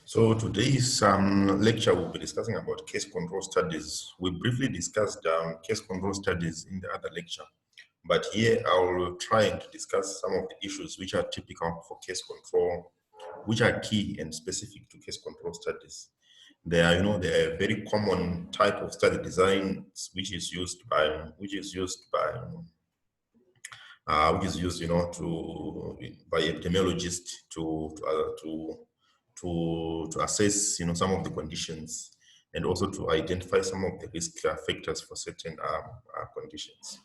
So today's lecture will be discussing about case control studies. We briefly discussed case control studies in the other lecture, but here I will try to discuss some of the issues which are typical for case control, which are key and specific to case control studies. They are, they are a very common type of study design which is used, by epidemiologists to assess, some of the conditions and also to identify some of the risk factors for certain conditions.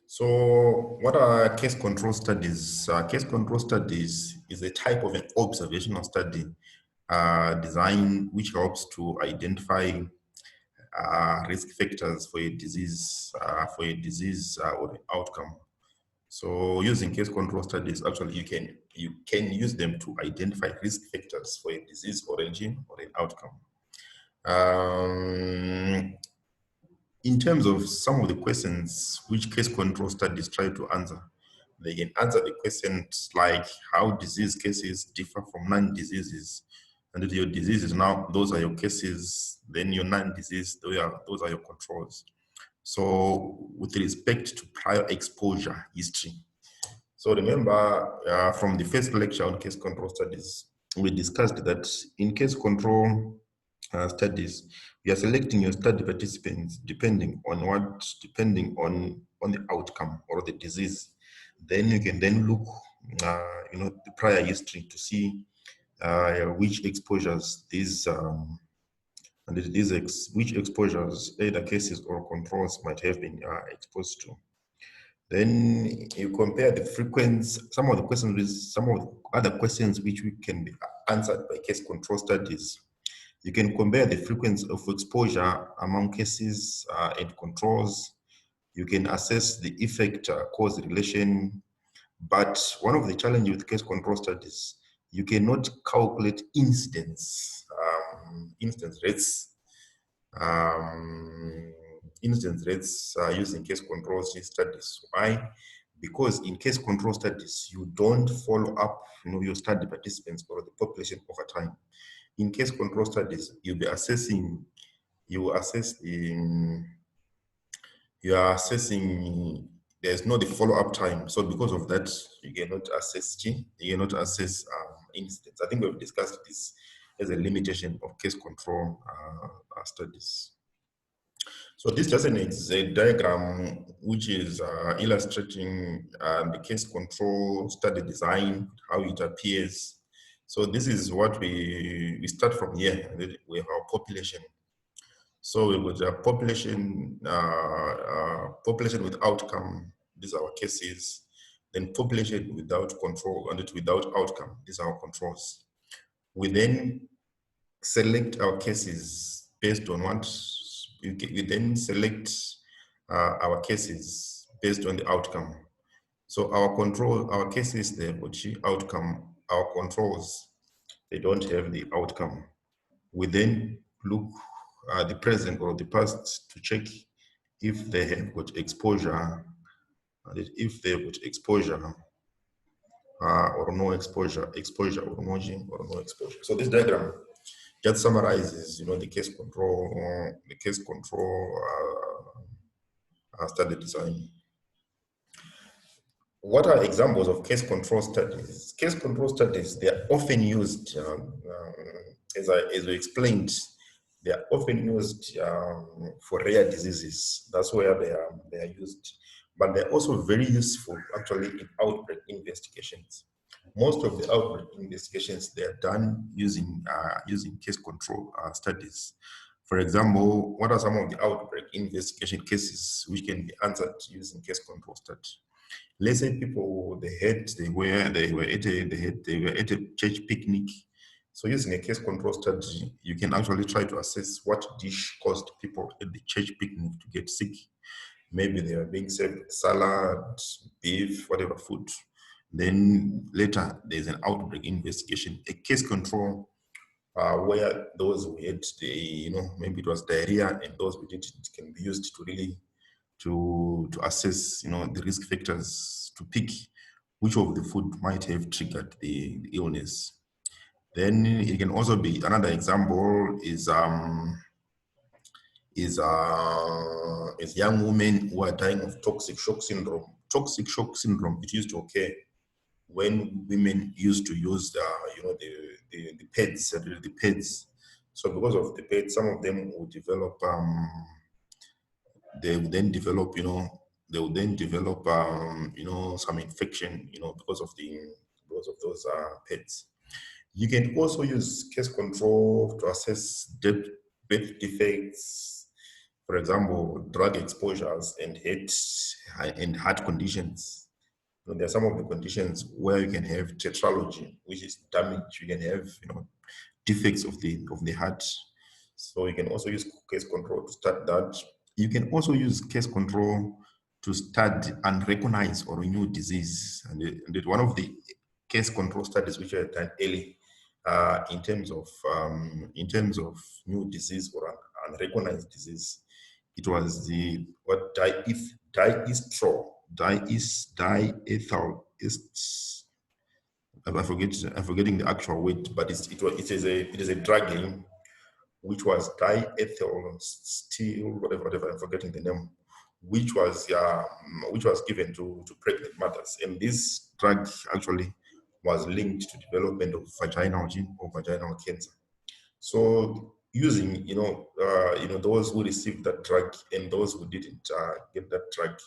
So what are case control studies? Case control studies is a type of an observational study design which helps to identify risk factors for a disease or an outcome. So using case control studies, actually you can use them to identify risk factors for a disease origin or an outcome. In terms of some of the questions which case control studies try to answer, they can answer the questions like how disease cases differ from non-diseases. And if your diseases now, those are your cases, then your non-disease, those are your controls. So with respect to prior exposure history. So remember from the first lecture on case control studies, we discussed that in case control studies, you are selecting your study participants depending on the outcome or the disease. Then you can then look, the prior history to see which exposures which exposures either cases or controls might have been exposed to. Then you compare the frequency, some of the questions with some of the other questions which can be answered by case control studies. You can compare the frequency of exposure among cases and controls. You can assess the effect cause relation. But one of the challenges with case control studies, you cannot calculate incidence rates using case control studies. Why? Because in case control studies, you don't follow up your study participants or the population over time. In case control studies, you are assessing, there's no the follow-up time. So because of that, you cannot assess incidents. I think we've discussed this as a limitation of case control studies. So this is a diagram which is illustrating the case control study design, how it appears. So this is what we start from here. We have our population. So with a population with outcome, these are our cases. Then population without control and without outcome, these are our controls. We then select our cases based on what we then select our cases based on the outcome. So our cases, they have achieved outcome. Our controls, they don't have the outcome. We then look at the present or the past to check if they have got exposure, if they have got exposure or no exposure, or no exposure. So this diagram just summarizes, the case control, study design. What are examples of case control studies? Case control studies, they are often used, as we explained, they are often used for rare diseases. That's where they are used. But they're also very useful actually in outbreak investigations. Most of the outbreak investigations, they are done using case control studies. For example, what are some of the outbreak investigation cases which can be answered using case control study? Let's say people they were at a church picnic. So using a case control study, you can actually try to assess what dish caused people at the church picnic to get sick. Maybe they are being served salad, beef, whatever food. Then later there's an outbreak investigation, a case control where those who had maybe it was diarrhea and those who didn't, it can be used to really to assess the risk factors, to pick which of the food might have triggered the illness. Then it can also be, another example is young women who are dying of toxic shock syndrome. Toxic shock syndrome, it used to occur when women used to use the pads, the pads. So because of the pads, some of them will develop they will then develop, some infection, because of those pets. You can also use case control to assess birth defects, for example, drug exposures and heart conditions. There are some of the conditions where you can have tetralogy, which is damage. You can have, defects of the heart. So you can also use case control to start that. You can also use case control to study and recognize or renew disease. And one of the case control studies which are done early in terms of new disease or unrecognized disease, it was the diethyl. I'm forgetting the actual word, but it is a drug name which was diethyl steel, whatever. I'm forgetting the name, which was given to pregnant mothers, and this drug actually was linked to development of vaginal cancer. So using those who received that drug and those who didn't get that drug,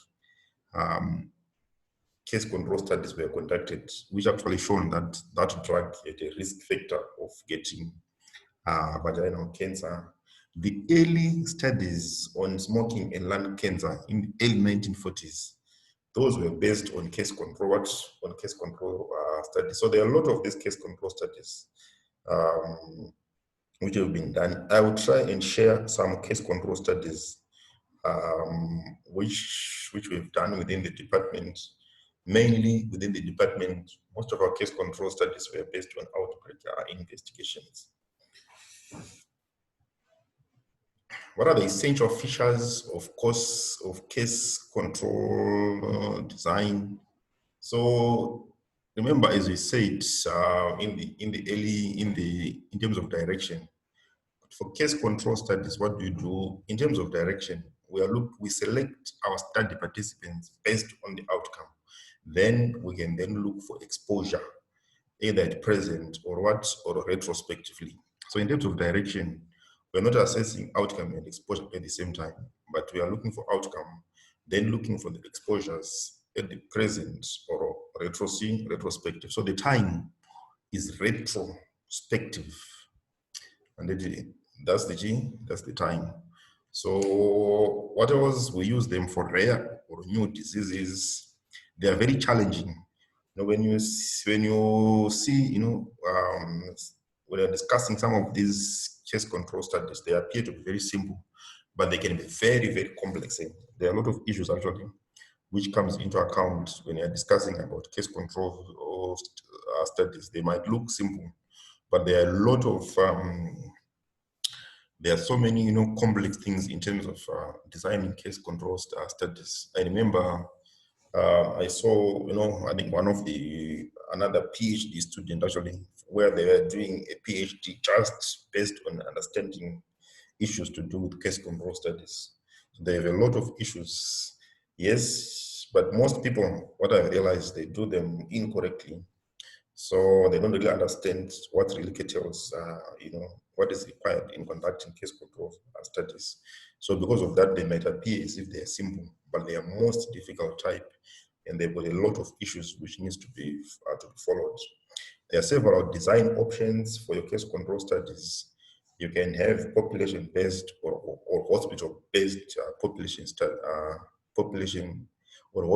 case control studies were conducted, which actually shown that that drug had a risk factor of getting vaginal cancer. The early studies on smoking and lung cancer in the early 1940s, those were based on case control studies. So there are a lot of these case control studies which have been done. I will try and share some case control studies which we've done within the department. Mainly within the department, most of our case control studies were based on outbreak investigations. What are the essential features of case control design? So remember, as we said, in terms of direction, for case control studies, what do you do in terms of direction? We select our study participants based on the outcome. Then we can then look for exposure, either at present or retrospectively. So in terms of direction, we're not assessing outcome and exposure at the same time, but we are looking for outcome, then looking for the exposures at the present or retrospective. So the time is retrospective, and that's the time. So what else? We use them for rare or new diseases. They are very challenging. When you see, when you're discussing some of these case control studies, they appear to be very simple, but they can be very, very complex. And there are a lot of issues actually which comes into account when you're discussing about case control or studies. They might look simple, but there are a lot of there are so many, complex things in terms of designing case control studies. I remember I saw, I think another PhD student actually, where they were doing a PhD just based on understanding issues to do with case control studies. They have a lot of issues, yes, but most people, what I realized, they do them incorrectly. So they don't really understand what really entails, what is required in conducting case control studies. So because of that, they might appear as if they are simple, but they are most difficult type, and they've got a lot of issues which needs to be followed. There are several design options for your case control studies. You can have population-based or hospital-based population or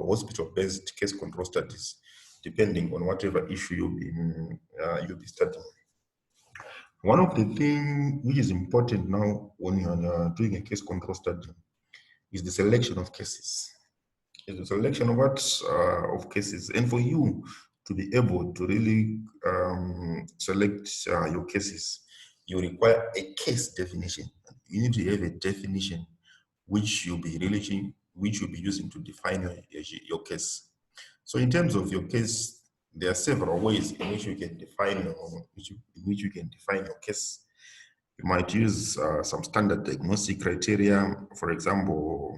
hospital-based case control studies, depending on whatever issue you'll be studying. One of the things which is important now when you're doing a case control study is the selection of cases. Is the selection of cases, and for you to be able to really select your cases, you require a case definition. You need to have a definition which you'll be using to define your case. So in terms of your case, there are several ways in which you can define your case. You might use some standard diagnostic criteria, for example,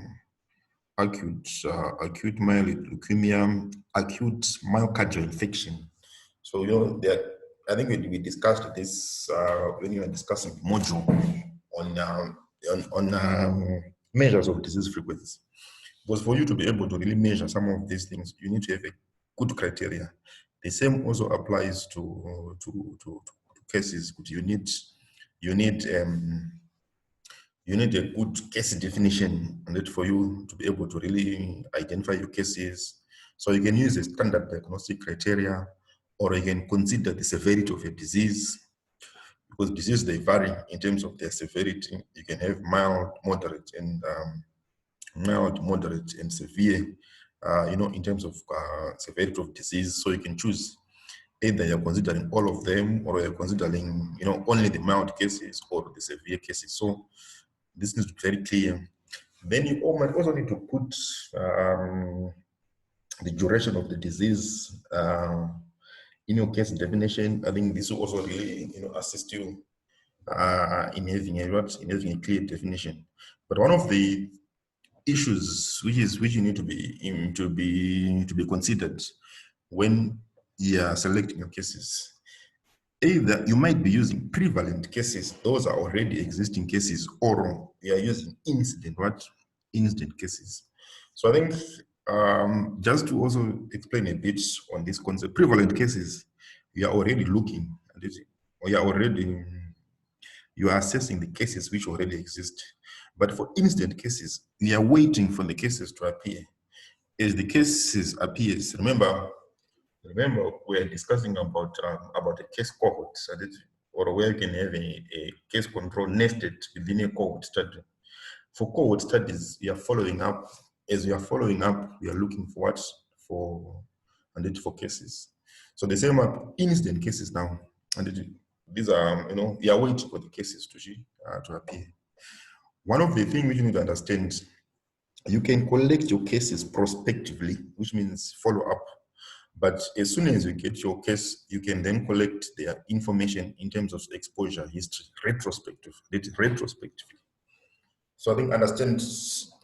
acute myeloid leukemia, acute myocardial infarction. So I think we discussed this when you were discussing the module on measures of disease frequency. Because for you to be able to really measure some of these things, you need to have a good criteria. The same also applies to cases. You need a good case definition, and that for you to be able to really identify your cases. So you can use a standard diagnostic criteria, or you can consider the severity of a disease, because diseases, they vary in terms of their severity. You can have mild, moderate, and severe, in terms of severity of disease. So you can choose either you're considering all of them, or you're considering, only the mild cases or the severe cases. So this needs to be very clear. Then you might also need to put the duration of the disease in your case definition. I think this will also really, assist you in having a clear definition. But one of the issues which you need to be considered when you are selecting your cases, either you might be using prevalent cases, those are already existing cases, or you are using incident cases. So I think just to also explain a bit on this concept, prevalent cases, you are already looking at it, or you are assessing the cases which already exist. But for incident cases, you are waiting for the cases to appear. As the cases appears, remember we're discussing about a case cohort, or where you can have a case control nested within a cohort study. For cohort studies, you are following up. As you are following up, you are looking for for cases. So the same incident cases now, and these are, you are waiting for the cases to appear. One of the things we need to understand, you can collect your cases prospectively, which means follow up. But as soon as you get your case, you can then collect their information in terms of exposure history, retrospectively. So I think understand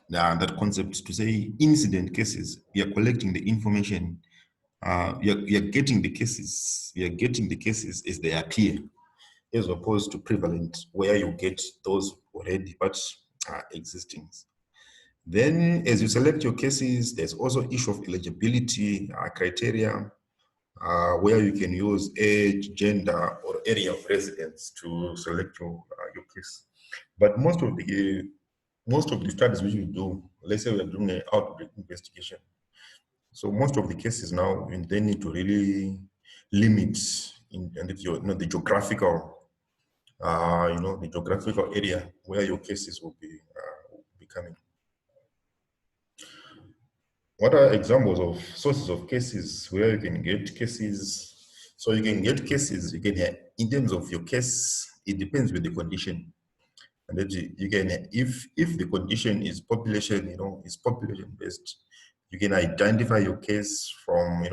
that concept to say incident cases, we are collecting the information, you're getting the cases as they appear, as opposed to prevalent, where you get those already but existing. Then as you select your cases, there's also issue of eligibility criteria, where you can use age, gender, or area of residence to select your case. But most of the studies which we do, let's say we're doing an outbreak investigation. So most of the cases now, they need to really limit the geographical, the geographical area where your cases will be coming. What are examples of sources of cases where you can get cases? So you can get cases, in terms of your case, it depends with the condition. And that you can, if the condition is population, is population based, you can identify your case from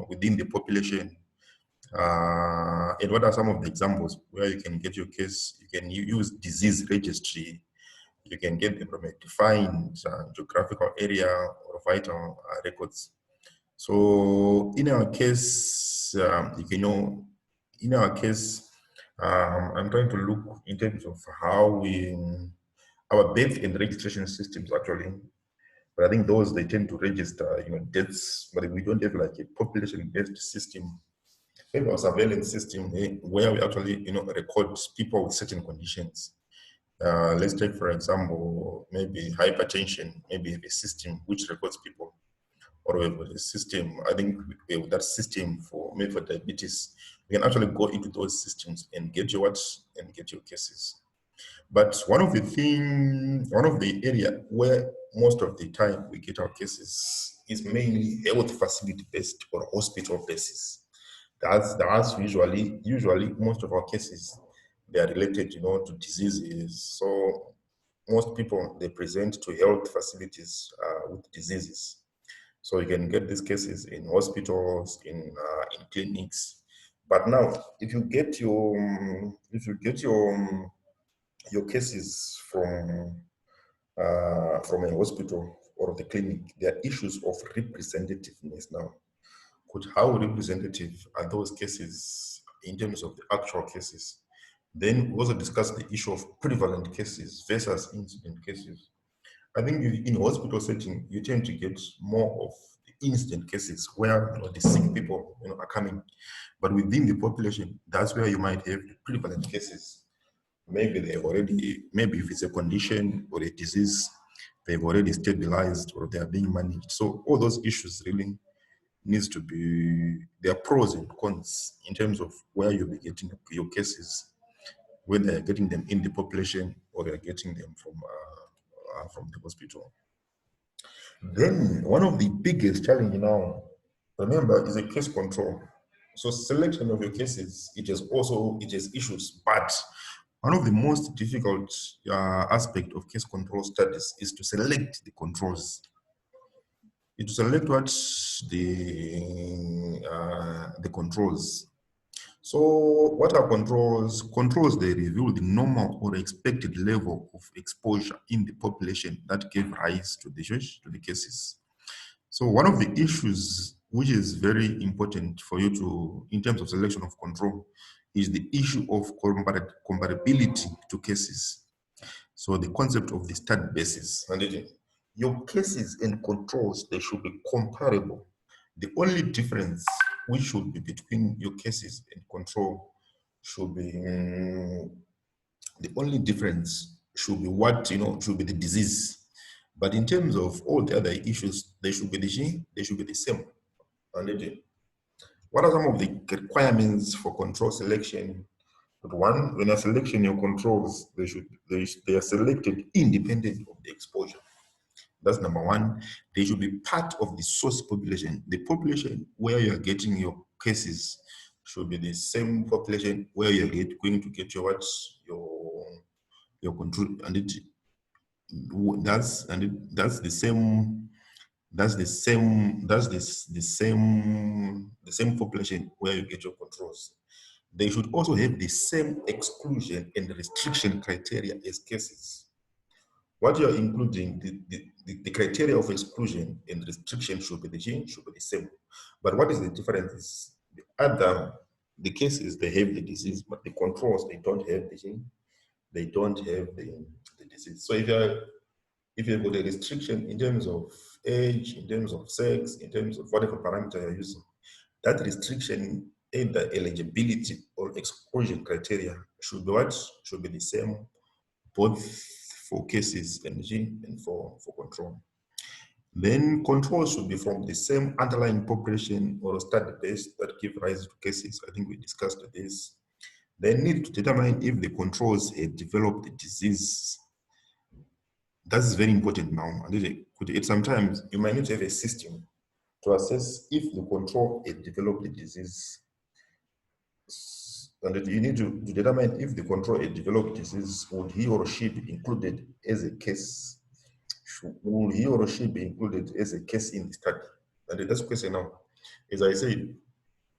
within the population. And what are some of the examples where you can get your case? You can use disease registry. You can get them from a defined geographical area or vital records. So in our case, in our case, I'm trying to look in terms of how our birth and registration systems actually, but I think those, they tend to register, deaths, but we don't have like a population-based system. Maybe a surveillance system where we actually, record people with certain conditions. Let's take, for example, maybe hypertension, maybe a system which records people, or we have a system, I think we have that system maybe for diabetes. We can actually go into those systems and get your cases. But one of the area where most of the time we get our cases is mainly health facility based or hospital basis. That's usually most of our cases, they are related, to diseases. So most people, they present to health facilities with diseases. So you can get these cases in hospitals, in clinics. But now, if you get your cases from a hospital or the clinic, there are issues of representativeness now. How representative are those cases in terms of the actual cases? Then we also discuss the issue of prevalent cases versus incident cases. I think in a hospital setting, you tend to get more of the incident cases where the sick people are coming. But within the population, that's where you might have the prevalent cases. Maybe maybe if it's a condition or a disease, they've already stabilized or they are being managed. So all those issues really needs to be, there are pros and cons in terms of where you'll be getting your cases, whether you're getting them in the population or you're getting them from the hospital. Then one of the biggest challenge now, remember, is a case control. So selection of your cases, it has issues, but one of the most difficult aspect of case control studies is to select the controls. To select what the controls. So what are controls? Controls, they reveal the normal or expected level of exposure in the population that gave rise to the cases. So one of the issues which is very important for you to, in terms of selection of control, is the issue of comparability to cases. So the concept of the study basis. Your cases and controls, they should be comparable. The only difference which should be between your cases and control should be the only difference should be should be the disease. But in terms of all the other issues, they should be the same. What are some of the requirements for control selection? But one, when you're selecting your controls, they are selected independent of the exposure. That's number one. They should be part of the source population. The population where you are getting your cases should be the same population where you're going to get your control, and that's the same. The same population where you get your controls. They should also have the same exclusion and restriction criteria as cases. What you're including, the criteria of exclusion and restriction should be the same. But what is the difference is the cases, they have the disease, but the controls, they don't have the gene, they don't have the disease. So if you've got a restriction in terms of age, in terms of sex, in terms of whatever parameter you're using, that restriction, either eligibility or exclusion criteria should be should be the same, both for cases and for control. Then controls should be from the same underlying population or study base that give rise to cases. I think we discussed this. They need to determine if the controls had developed the disease. That is very important now. Sometimes you might need to have a system to assess if the control had developed the disease. And you need to determine if the control had developed disease, would he or she be included as a case? Will he or she be included as a case in the study? And that's the question now. As I said,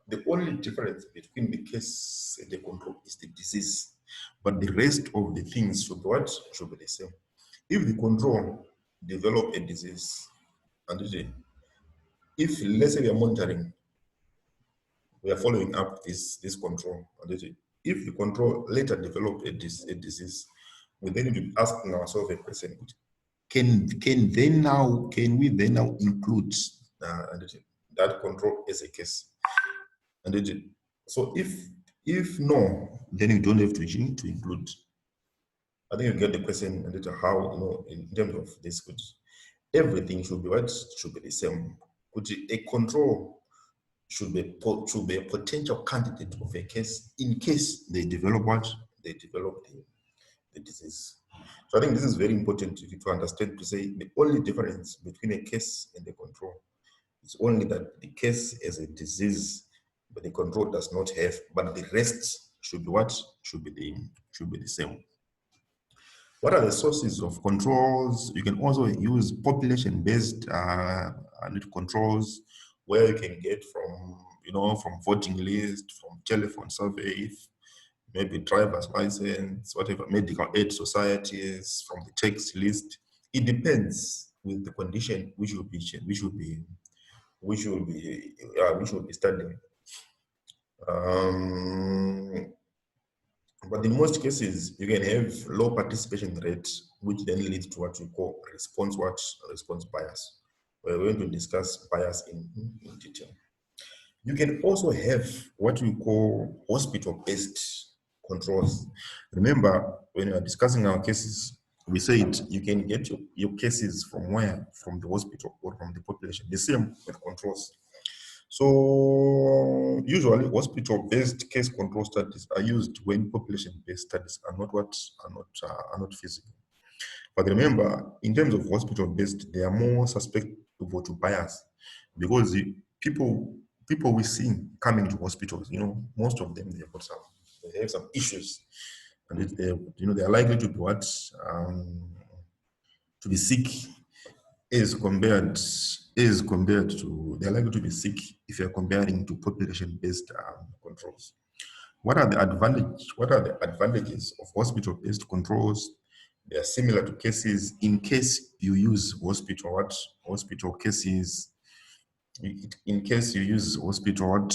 the only difference between the case and the control is the disease. But the rest of the things should be the same. If the control develop a disease, and if let's say we are monitoring, we are following up this control, and if the control later developed a disease, we then need to be asking ourselves a question: Can we then now include that control as a case? And so if no, then you don't have to include. I think you get the question, and how in terms of this, everything should be the same. A control should be a potential candidate of a case in case they develop the disease. So I think this is very important to understand, to say the only difference between a case and a control is only that the case has a disease, but the control does not have, but the rest should be the same. What are the sources of controls? You can also use population-based controls, where you can get from, from voting list, from telephone survey, maybe driver's license, whatever, medical aid societies, from the tax list. It depends with the condition which will be studying. But in most cases, you can have low participation rate, which then leads to what we call response bias. We're going to discuss bias in detail. You can also have what we call hospital-based controls. Remember, when we are discussing our cases, we said you can get your cases from where? From the hospital or from the population. The same with controls. So usually hospital-based case control studies are used when population-based studies are not feasible. But remember, in terms of hospital-based, they are more susceptible to bias, because the people we see coming to hospitals, most of them they have some issues, and they are likely to be to be sick is compared to, they're likely to be sick if you're comparing to population-based controls. What are the advantages of hospital-based controls? They are similar to cases. In case you use hospital cases, in case you use hospital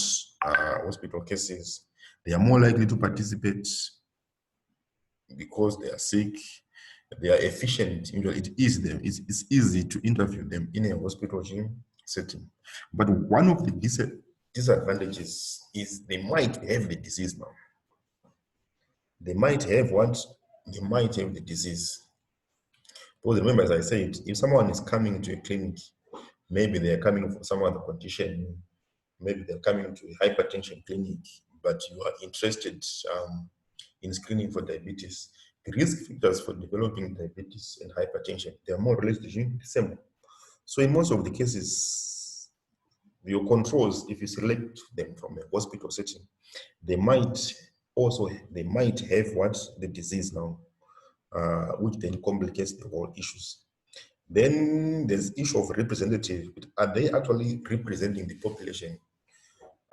cases, they are more likely to participate because they are sick. They are efficient. It's easy to interview them in a hospital setting. But one of the disadvantages is they might have the disease now. They might have what? They might have the disease. Because remember, as I said, if someone is coming to a clinic, maybe they're coming for some other condition, maybe they're coming to a hypertension clinic, but you are interested in screening for diabetes. The risk factors for developing diabetes and hypertension, they are more or less the same. So in most of the cases, your controls, if you select them from a hospital setting, they might have what? The disease now, which then complicates the whole issues. Then there's issue of representative. Are they actually representing the population?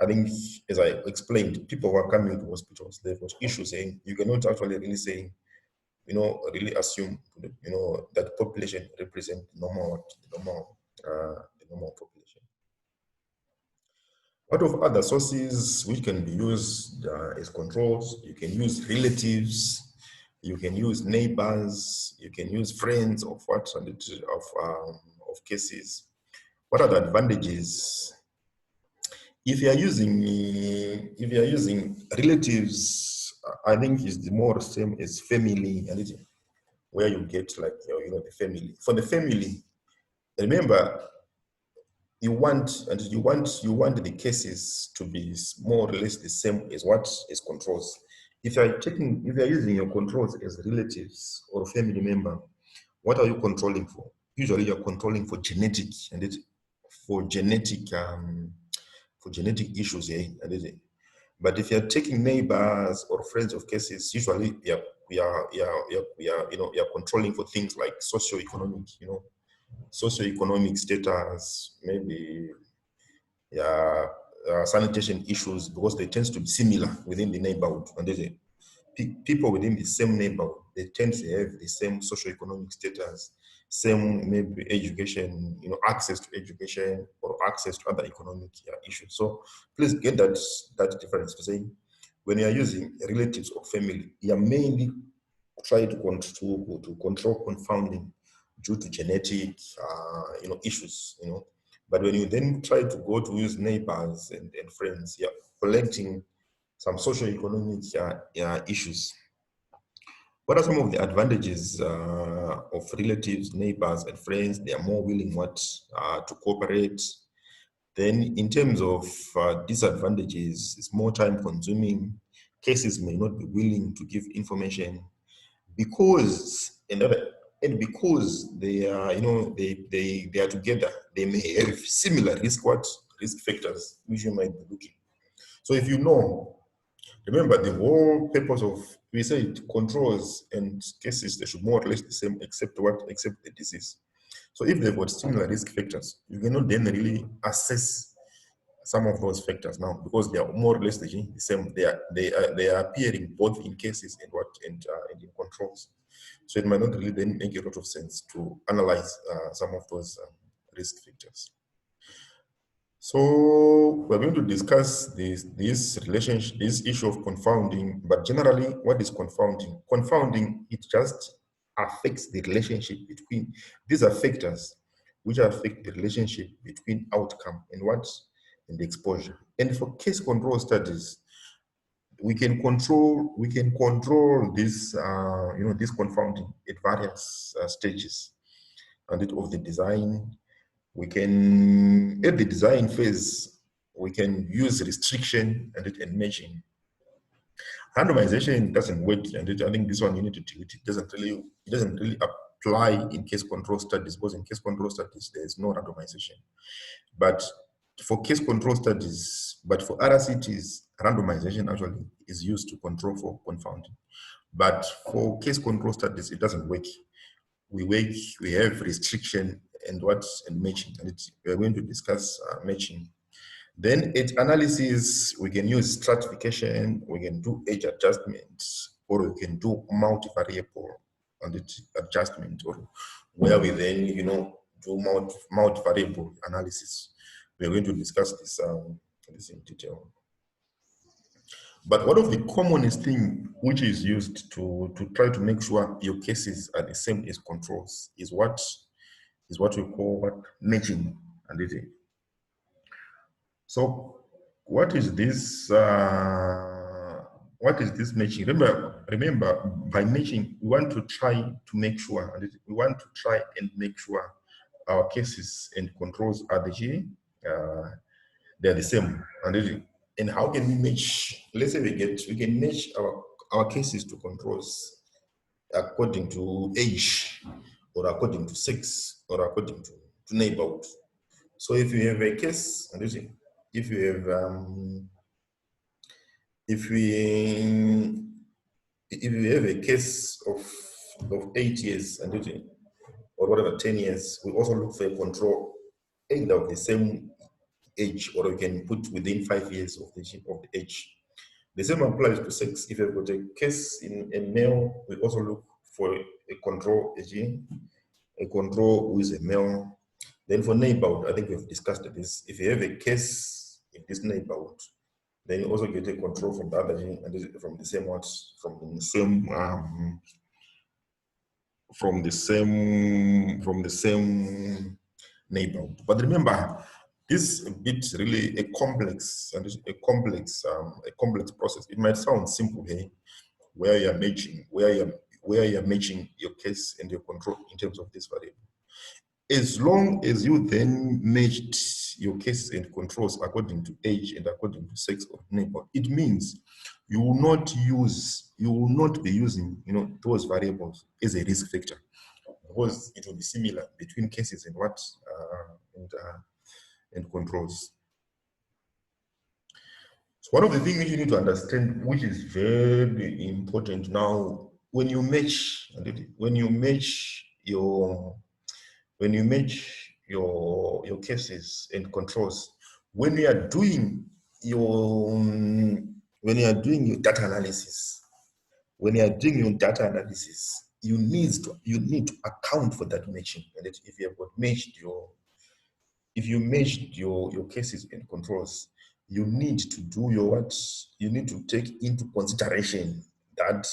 I think, as I explained, people who are coming to hospitals, they've got issues saying you cannot actually really say, really assume, that population represent the normal population. What of other sources which can be used as controls? You can use relatives, you can use neighbors, you can use friends of cases. What are the advantages? If you are using relatives, I think is the more same as family, where you get like the family. For the family, remember, you want the cases to be more or less the same as what is controls. If you are using your controls as relatives or family member, what are you controlling for? Usually you're controlling for genetic for genetic issues, but if you're taking neighbors or friends of cases, usually we are controlling for things like socioeconomic status, maybe sanitation issues, because they tend to be similar within the neighborhood. And people within the same neighborhood, they tend to have the same socioeconomic status, same maybe education, access to education or access to other economic issues. So please get that difference to say, when you are using relatives or family, you are mainly trying to control confounding due to genetic issues, But when you then try to go to use neighbors and friends, you're collecting some socioeconomic issues. What are some of the advantages of relatives, neighbors, and friends? They are more willing to cooperate. Then in terms of disadvantages, it's more time consuming. Cases may not be willing to give information because because they are they are together. They may have similar risk factors which you might be looking. So if you know Remember, the whole purpose of, we said controls and cases, they should more or less the same, except the disease. So if they've got similar risk factors, you cannot then really assess some of those factors now because they are more or less the same. They are appearing both in cases and in controls. So it might not really then make a lot of sense to analyze some of those risk factors. So we're going to discuss this relationship, this issue of confounding, but generally, what is confounding? Confounding, it just affects the relationship between, these are factors which affect the relationship between outcome and exposure. And for case control studies, we can control this this confounding at various stages and of the design. We can, at the design phase, we can use restriction and matching. Randomization doesn't work, and I think this one you need to do it. It doesn't really apply in case control studies, because in case control studies there is no randomization. But for case control studies, but for RCTs, randomization actually is used to control for confounding. But for case control studies, it doesn't work. We have restriction and matching, and we're going to discuss matching. Then at analysis, we can use stratification, we can do age adjustments, or we can do multivariable adjustment, or where we then do multivariable analysis. We're going to discuss this in detail. But one of the commonest thing which is used to try to make sure your cases are the same as controls is what we call matching. So what is this matching? Remember, by matching, we want to try to make sure, our cases and controls are they're the same. And how can we match? Let's say we can match our cases to controls according to age, or according to sex, or according to neighborhood. So if you have a case, if you have if you have a case of 8 years or whatever, 10 years, we also look for a control either of the same age, or we can put within 5 years of the age. The same applies to sex. If you've got a case in a male, we also look for a control who is a male. Then for neighborhood, I think we've discussed this. If you have a case in this neighborhood, then you also get a control from the other gene, and from the same neighborhood. But remember, this is a bit really a complex process. It might sound simple here, where you're matching your case and your control in terms of this variable. As long as you then matched your cases and controls according to age and according to sex or neighborhood, it means you will not be using those variables as a risk factor, because it will be similar between cases and and controls. So one of the things you need to understand, which is very important now, when you match your cases and controls, when you are doing your data analysis, you need to account for that matching. And if you have got matched your cases and controls, you need to do you need to take into consideration that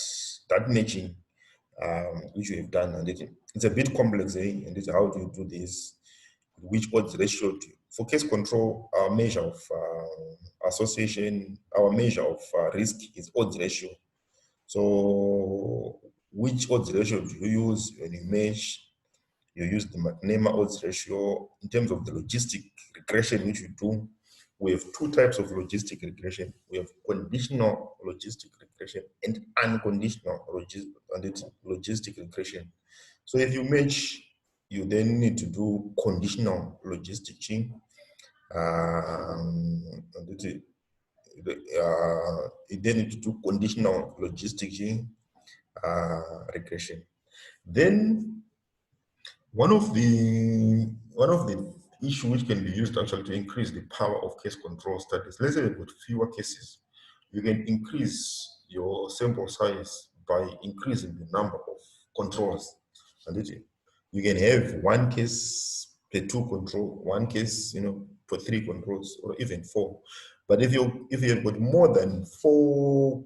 matching which you have done. And it's a bit complex, and how do you do this? Which odds ratio for case control? Our measure of association, our measure of risk is odds ratio. So which odds ratio do you use when you measure? You use the McNamara odds ratio. In terms of the logistic regression which we do, we have two types of logistic regression. We have conditional logistic regression and unconditional logistic regression. So if you match, you then need to do conditional logistic then need to do conditional logistic regression. Then one of the issue which can be used actually to increase the power of case control studies. Let's say with fewer cases, you can increase your sample size by increasing the number of controls. And you can have one case per 2 control, one case, for 3 controls, or even 4. But if you've got more than four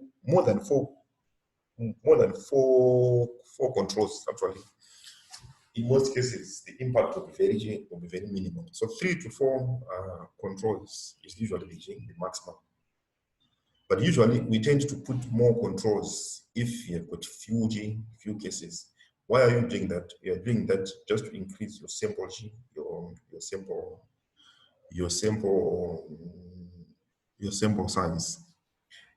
controls actually, in most cases, the impact will be very minimal. So 3 to 4 controls is usually the maximum. But usually we tend to put more controls if you've got few cases. Why are you doing that? You're doing that just to increase your sample size.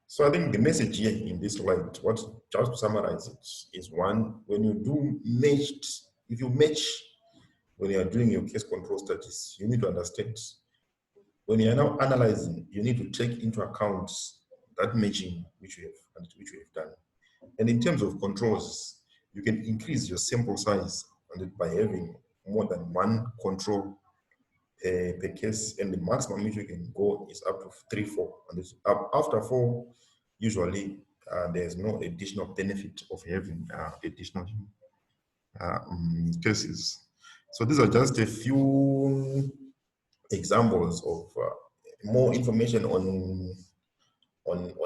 So I think the message here in this slide, just to summarize it, is one: when you do if you match when you are doing your case control studies, you need to understand. When you are now analyzing, you need to take into account that matching which we have done. And in terms of controls, you can increase your sample size by having more than one control per case, and the maximum which you can go is up to 3, 4. And after 4, usually there's no additional benefit of having additional cases. So these are just a few examples of more information on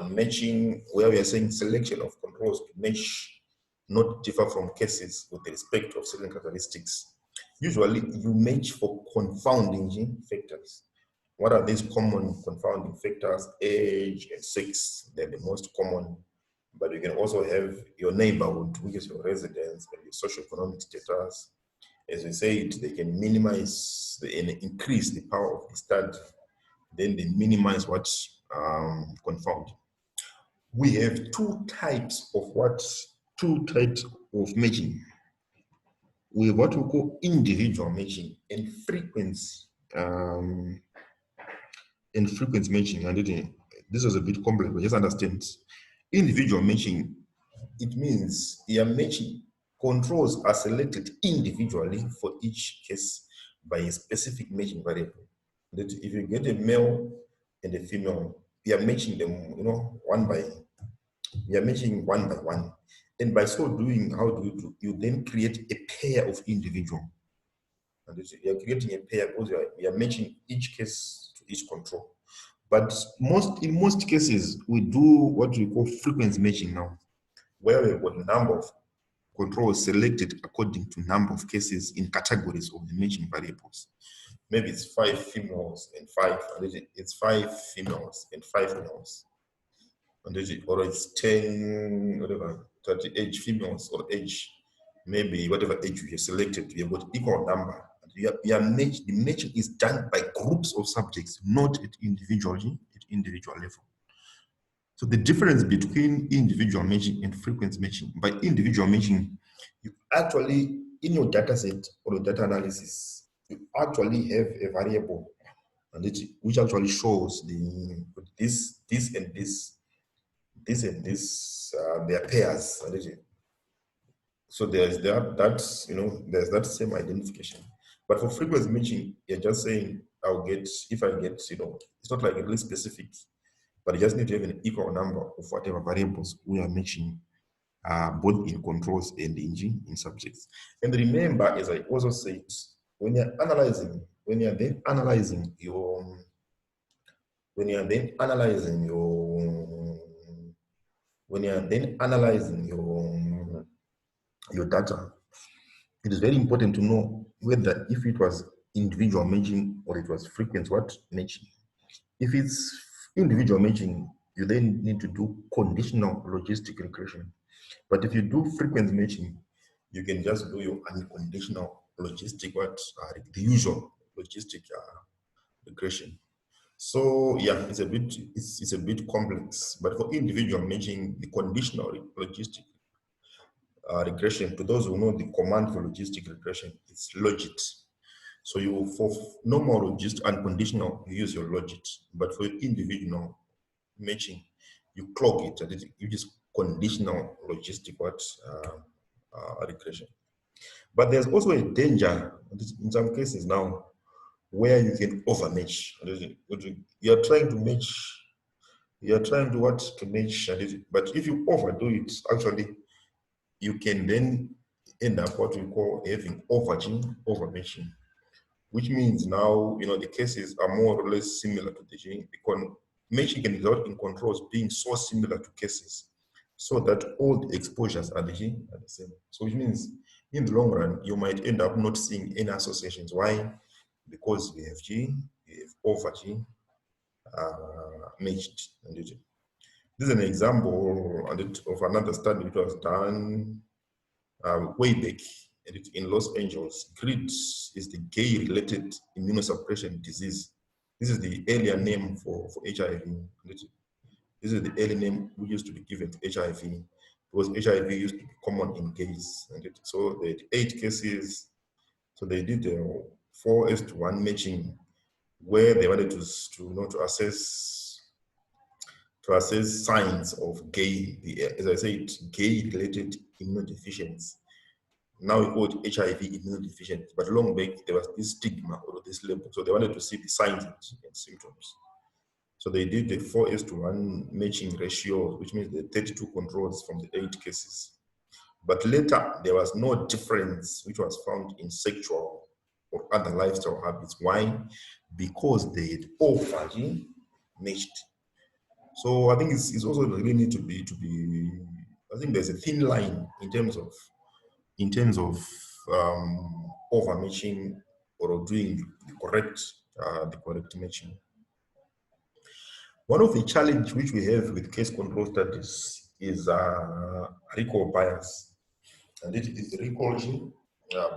matching, where we are saying selection of controls to match not differ from cases with respect of certain characteristics. Usually you match for confounding factors. What are these common confounding factors? Age and sex, they're the most common. But you can also have your neighborhood, which is your residence, and your socioeconomic status. As we said, they can minimize and increase the power of the study. Then they minimize what confound. We have two types of matching. We have what we call individual matching and frequency matching. And this is a bit complex, but just understand. Individual matching, it means you are matching controls are selected individually for each case by a specific matching variable. That if you get a male and a female, you are matching them, one by one. And by so doing, how do you do? You then create a pair of individual. And you're creating a pair because you are matching each case to each control. But in most cases, we do what we call frequency matching now, where we've got a number of controls selected according to number of cases in categories of the matching variables. Maybe it's 5 females and 5, it's 5 females and 5 males. Or it's 10, whatever, 38 females or age, maybe whatever age you have selected, you have got equal number. The matching is done by groups of subjects, not at individual level. So the difference between individual matching and frequency matching, by individual matching, you actually, in your data set or your data analysis, you actually have a variable which actually shows this and this, their pairs. So there's there's that same identification. But for frequency matching, you're just saying, if I get, it's not like really specific, but you just need to have an equal number of whatever variables we are matching, both in controls and in subjects. And remember, as I also said, when you're then analyzing your data, it is very important to know whether if it was individual matching or it was frequency matching. If it's individual matching, you then need to do conditional logistic regression. But if you do frequency matching, you can just do your unconditional logistic, the usual logistic regression. So yeah, it's a bit complex. But for individual matching, the conditional logistic regression, to those who know the command for logistic regression, it's logit. So for normal logist unconditional, you use your logit, but for individual, matching, you clog it, and it is conditional logistic regression. But there's also a danger in some cases now where you can overmatch. You are trying to match, you are trying to match, but if you overdo it, actually, you can then end up what we call having overmatching, which means now, the cases are more or less similar to the gene. Matching can result in controls being so similar to cases, so that all the exposures are the same. So which means in the long run, you might end up not seeing any associations. Why? Because we have over G matched. This is an example of another study which was done way back in Los Angeles. GRID is the gay-related immunosuppression disease. This is the earlier name for HIV. This is the early name we used to be given to HIV, because HIV used to be common in gays. So they had 8 cases. So they did a 4:1 matching, where they wanted to assess signs of gay, as I said, gay-related immunodeficiency. Now we call it HIV immunodeficiency, but long back there was this stigma or this label. So they wanted to see the signs and symptoms. So they did a 4:1 matching ratio, which means the 32 controls from the 8 cases. But later there was no difference which was found in sexual or other lifestyle habits. Why? Because they had all matched. So I think it's also really need to be. I think there's a thin line in terms of overmatching or doing the correct matching. One of the challenges which we have with case control studies is recall bias, and it is recall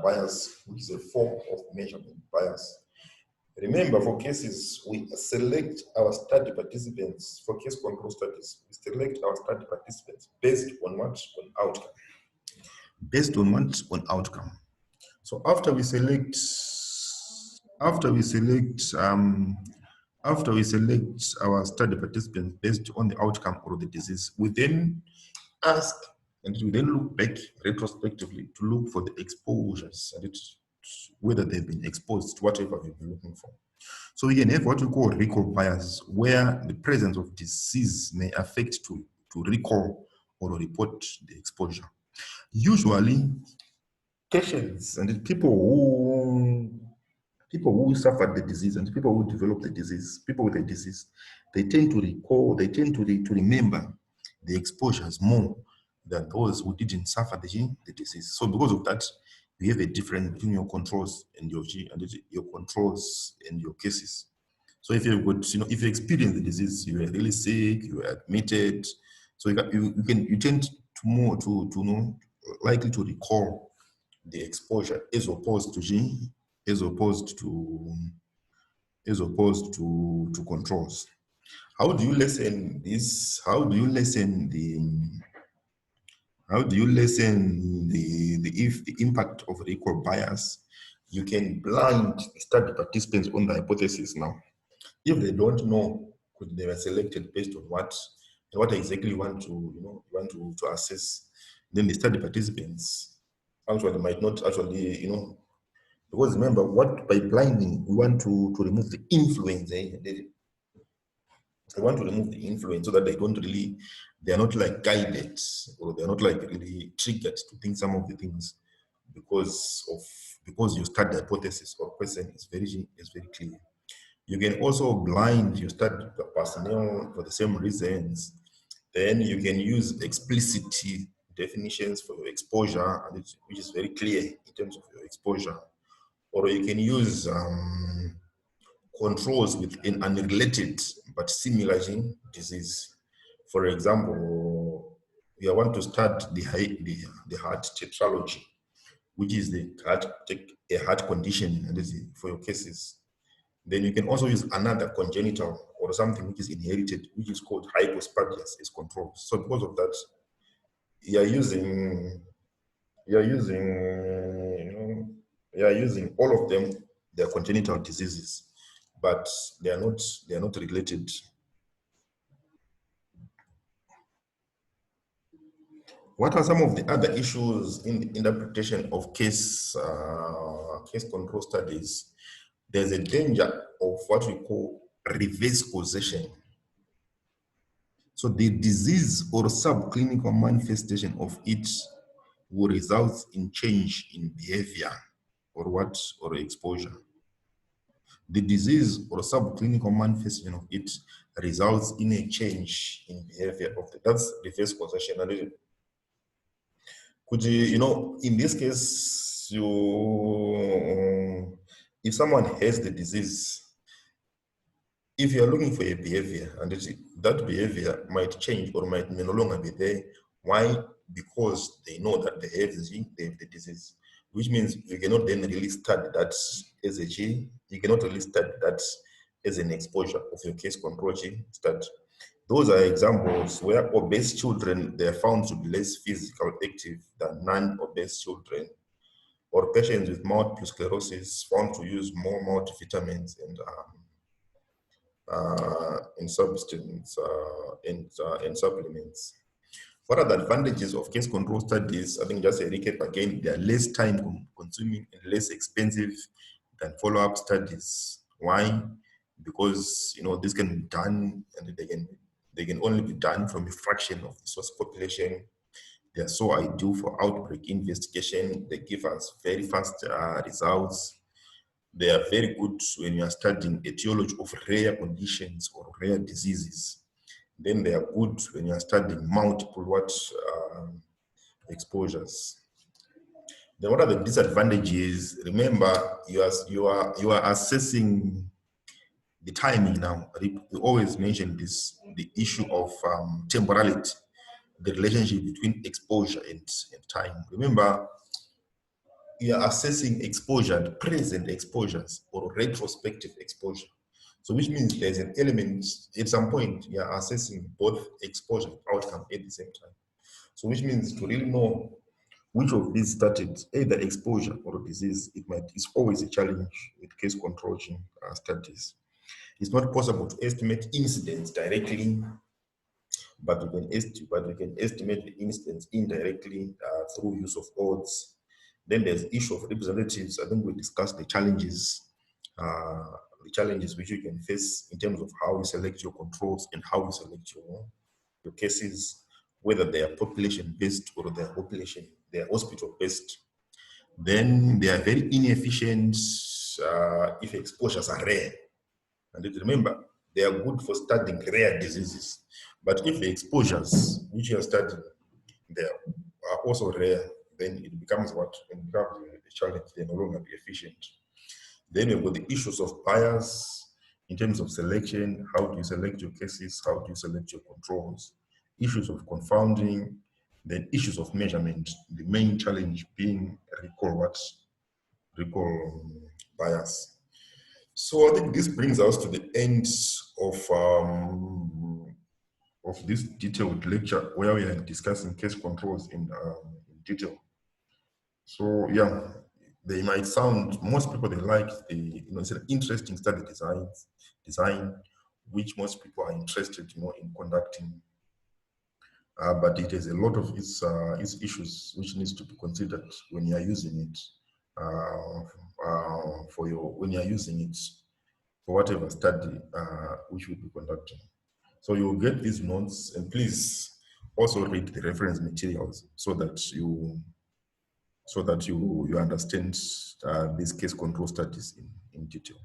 bias, which is a form of measurement bias. Remember, for cases, we select our study participants. For case control studies, we select our study participants based on what? On outcome. Based on what? On outcome. So after we select our study participants based on the outcome or the disease, we then ask, and we then look back retrospectively to look for the exposures and whether they've been exposed to whatever we've been looking for. So we can have what we call recall bias, where the presence of disease may affect to recall or report the exposure. Usually, patients and people who suffered the disease and people who develop the disease, people with the disease, they tend to recall, they tend to remember the exposures more than those who didn't suffer the disease. So because of that, we have a difference between your controls and your controls and your cases. So if you would, if you experience the disease, you were really sick, you were admitted, so you tend to more to likely to recall the exposure as opposed to controls. How do you lessen this? How do you lessen the impact of recall bias? You can blind study participants on the hypothesis now. If they don't know, could they were selected based on what exactly you want to assess, then the study participants actually might not actually, because remember, by blinding, we want to remove the influence. They want to remove the influence so that they're not like guided, or they're not like really triggered to think some of the things because your study hypothesis or question is very clear. You can also blind your study personnel for the same reasons. Then you can use explicit definitions for your exposure, which is very clear in terms of your exposure. Or you can use controls with an unrelated but similar disease. For example, you want to start the heart tetralogy, which is a heart condition for your cases. Then you can also use another congenital or something which is inherited, which is called hypospadias as control. So because of that, you are using all of them. They are congenital diseases, but they are not related. What are some of the other issues in the interpretation of case control studies? There's a danger of what we call reverse causation. So the disease or subclinical manifestation of it will result in change in behavior or exposure. The disease or subclinical manifestation of it results in a change in behavior of that's reverse causation. Could you, in this case, if someone has the disease, if you're looking for a behavior and that behavior might change or may no longer be there, why? Because they know that they have the disease, which means you cannot then really study that as a G, you cannot really study that as an exposure of your case control G study. Those are examples where obese children, they are found to be less physically active than non-obese children, or patients with multiple sclerosis found to use more multivitamins and substance and supplements. What are the advantages of case control studies? I think just a recap again, they are less time consuming and less expensive than follow-up studies. Why? Because this can be done and they can only be done from a fraction of the source population. They are so ideal for outbreak investigation. They give us very fast results. They are very good when you are studying etiology of rare conditions or rare diseases. Then they are good when you are studying multiple exposures. Then what are the disadvantages? Remember, you are assessing the timing now. We always mention this, the issue of temporality, the relationship between exposure and time. Remember, you are assessing exposure, present exposures or retrospective exposure. So which means there's an element, at some point, you are assessing both exposure and outcome at the same time. So which means to really know which of these started, either exposure or disease, it's always a challenge with case control studies. It's not possible to estimate incidents directly, but we can estimate the incidents indirectly through use of odds. Then there's the issue of representatives. I think we discussed the challenges which you can face in terms of how you select your controls and how you select your cases, whether they are population-based or they are hospital-based. Then they are very inefficient if exposures are rare. And remember, they are good for studying rare diseases. But if the exposures which you are studying, they are also rare, then it becomes a challenge. They no longer be efficient. Then you've got the issues of bias in terms of selection. How do you select your cases? How do you select your controls? Issues of confounding, then issues of measurement. The main challenge being recall bias. So I think this brings us to the end of this detailed lecture where we are discussing case controls in detail. So yeah, they might sound, most people, they like it's an interesting study design, which most people are interested in conducting. But it has a lot of its issues which needs to be considered when you are using it when you are using it for whatever study which will be conducting. So you'll get these notes, and please also read the reference materials so that you understand these case control studies in detail.